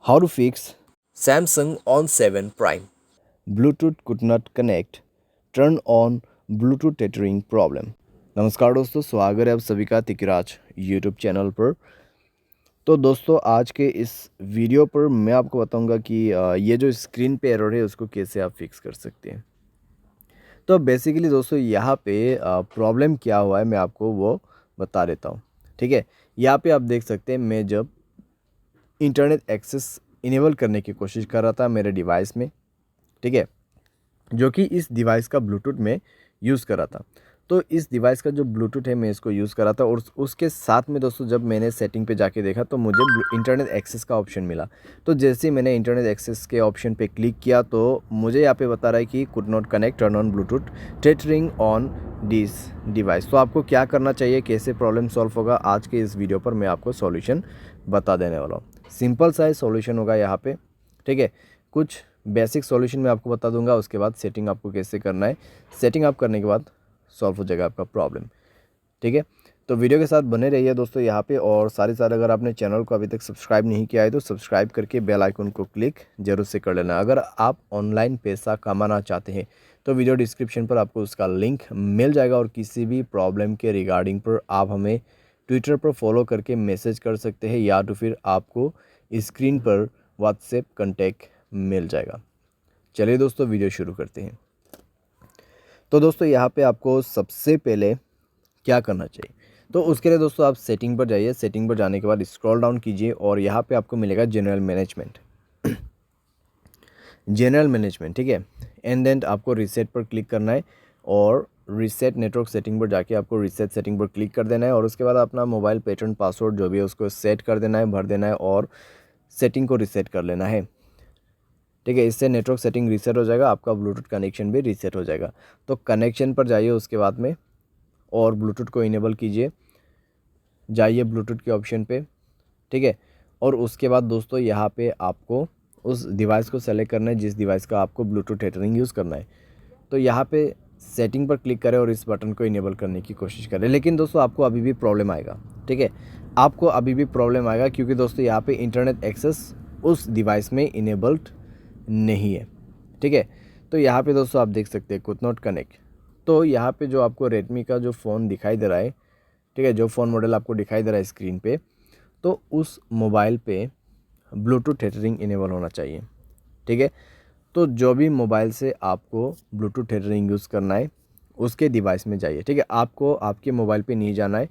How to fix Samsung On7 Prime. Bluetooth could not connect. Turn on Bluetooth tethering problem. नमस्कार दोस्तों, स्वागत है आप सभी का तिकराज यूट्यूब चैनल पर। तो दोस्तों आज के इस वीडियो पर मैं आपको बताऊंगा कि ये जो स्क्रीन पे एरर है उसको कैसे आप फिक्स कर सकते हैं। तो बेसिकली दोस्तों यहाँ पे प्रॉब्लम क्या हुआ है मैं आपको वो बता देता हूँ। ठीक है, यहाँ पे आप देख सकते हैं मैं जब इंटरनेट एक्सेस इनेबल करने की कोशिश कर रहा था मेरे डिवाइस में, ठीक है, जो कि इस डिवाइस का ब्लूटूथ में यूज़ करा था। तो इस डिवाइस का जो ब्लूटूथ है मैं इसको यूज़ करा था और उसके साथ में दोस्तों जब मैंने सेटिंग पे जाके देखा तो मुझे इंटरनेट एक्सेस का ऑप्शन मिला। तो जैसे ही मैंने इंटरनेट एक्सेस के ऑप्शन पे क्लिक किया तो मुझे यहाँ पे बता रहा है कि could not connect, turn on Bluetooth tethering on this device. तो आपको क्या करना चाहिए, कैसे प्रॉब्लम सॉल्व होगा, आज के इस वीडियो पर मैं आपको सॉल्यूशन बता देने वाला हूँ। सिंपल सा सॉल्यूशन होगा यहाँ पे, ठीक है। कुछ बेसिक सॉल्यूशन मैं आपको बता दूंगा, उसके बाद सेटिंग आपको कैसे करना है। सेटिंग आप करने के बाद सॉल्व हो जाएगा आपका प्रॉब्लम, ठीक है। तो वीडियो के साथ बने रहिए दोस्तों यहाँ पे, और साथ अगर आपने चैनल को अभी तक सब्सक्राइब नहीं किया है तो सब्सक्राइब करके बेल आइकन को क्लिक जरूर से कर लेना। अगर आप ऑनलाइन पैसा कमाना चाहते हैं तो वीडियो डिस्क्रिप्शन पर आपको उसका लिंक मिल जाएगा, और किसी भी प्रॉब्लम के रिगार्डिंग पर आप हमें ट्विटर पर फॉलो करके मैसेज कर सकते हैं, या तो फिर आपको स्क्रीन पर व्हाट्सएप कॉन्टैक्ट मिल जाएगा। चलिए दोस्तों वीडियो शुरू करते हैं। तो दोस्तों यहाँ पे आपको सबसे पहले क्या करना चाहिए, तो उसके लिए दोस्तों आप सेटिंग पर जाइए। सेटिंग पर जाने के बाद स्क्रॉल डाउन कीजिए और यहाँ पे आपको मिलेगा जनरल मैनेजमेंट। जनरल मैनेजमेंट, ठीक है। एंड देन आपको रीसेट पर क्लिक करना है और रीसेट नेटवर्क सेटिंग पर जाके आपको रीसेट सेटिंग पर क्लिक कर देना है, और उसके बाद अपना मोबाइल पैटर्न पासवर्ड जो भी है उसको सेट कर देना है, भर देना है और सेटिंग को रीसेट कर लेना है, ठीक है। इससे नेटवर्क सेटिंग रीसेट हो जाएगा, आपका ब्लूटूथ कनेक्शन भी रीसेट हो जाएगा। तो कनेक्शन पर जाइए उसके बाद में और ब्लूटूथ को इनेबल कीजिए, जाइए ब्लूटूथ के ऑप्शन पे, ठीक है। और उसके बाद दोस्तों यहाँ पे आपको उस डिवाइस को सेलेक्ट करना है जिस डिवाइस का आपको ब्लूटूथ टेथरिंग यूज़ करना है। तो यहाँ पे सेटिंग पर क्लिक करें और इस बटन को इनेबल करने की कोशिश करें। लेकिन दोस्तों आपको अभी भी प्रॉब्लम आएगा, ठीक है, आपको अभी भी प्रॉब्लम आएगा, क्योंकि दोस्तों यहाँ पे इंटरनेट एक्सेस उस डिवाइस में इनेबल्ड नहीं है, ठीक है। तो यहाँ पे दोस्तों आप देख सकते हैं कुड नॉट कनेक्ट। तो यहाँ पे जो आपको रेडमी का जो फ़ोन दिखाई दे रहा है, ठीक है, जो फ़ोन मॉडल आपको दिखाई दे रहा है स्क्रीन पे, तो उस मोबाइल पे ब्लूटूथ टेथरिंग इनेबल होना चाहिए, ठीक है। तो जो भी मोबाइल से आपको ब्लूटूथ टेथरिंग यूज़ करना है उसके डिवाइस में जाइए, ठीक है। आपको आपके मोबाइल पे नहीं जाना है,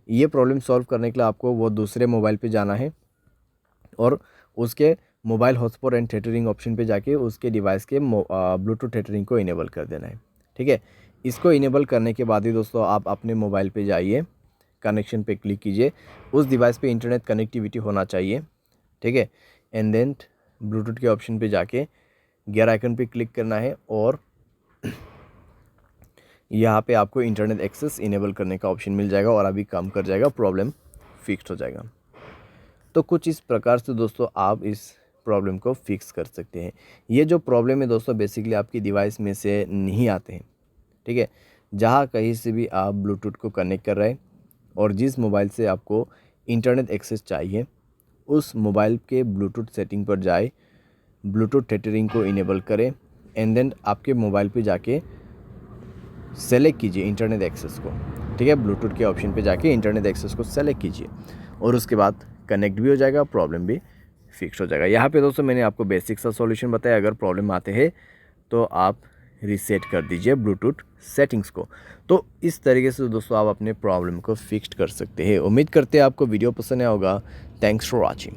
ये प्रॉब्लम सॉल्व करने के लिए आपको वो दूसरे मोबाइल पे जाना है और उसके mobile hotspot and tethering option पे जाके उसके डिवाइस के ब्लूटूथ टेथरिंग को इनेबल कर देना है, ठीक है। इसको इनेबल करने के बाद ही दोस्तों आप अपने मोबाइल पे जाइए, कनेक्शन पे क्लिक कीजिए, उस डिवाइस पे इंटरनेट कनेक्टिविटी होना चाहिए, ठीक है। एंड देन ब्लूटूथ के ऑप्शन पे जाके गियर आइकन पे क्लिक करना है और यहाँ पे आपको इंटरनेट एक्सेस इनेबल करने का ऑप्शन मिल जाएगा और अभी काम कर जाएगा, प्रॉब्लम फिक्स हो जाएगा। तो कुछ इस प्रकार से दोस्तों आप इस प्रॉब्लम को फिक्स कर सकते हैं। ये जो प्रॉब्लम है दोस्तों बेसिकली आपकी डिवाइस में से नहीं आते हैं, ठीक है। जहाँ कहीं से भी आप ब्लूटूथ को कनेक्ट कर रहे हैं और जिस मोबाइल से आपको इंटरनेट एक्सेस चाहिए उस मोबाइल के ब्लूटूथ सेटिंग पर जाए, ब्लूटूथ टेथरिंग को इनेबल करें एंड देन आपके मोबाइल पे जाके सेलेक्ट कीजिए इंटरनेट एक्सेस को, ठीक है। ब्लूटूथ के ऑप्शन पे जाके इंटरनेट एक्सेस को सेलेक्ट कीजिए और उसके बाद कनेक्ट भी हो जाएगा, प्रॉब्लम भी फिक्स हो जाएगा। यहाँ पे दोस्तों मैंने आपको बेसिक सा सॉल्यूशन बताया। अगर प्रॉब्लम आते हैं तो आप रीसेट कर दीजिए ब्लूटूथ सेटिंग्स को। तो इस तरीके से दोस्तों आप अपने प्रॉब्लम को फिक्स कर सकते हैं। उम्मीद करते हैं आपको वीडियो पसंद आया होगा। Thanks for watching.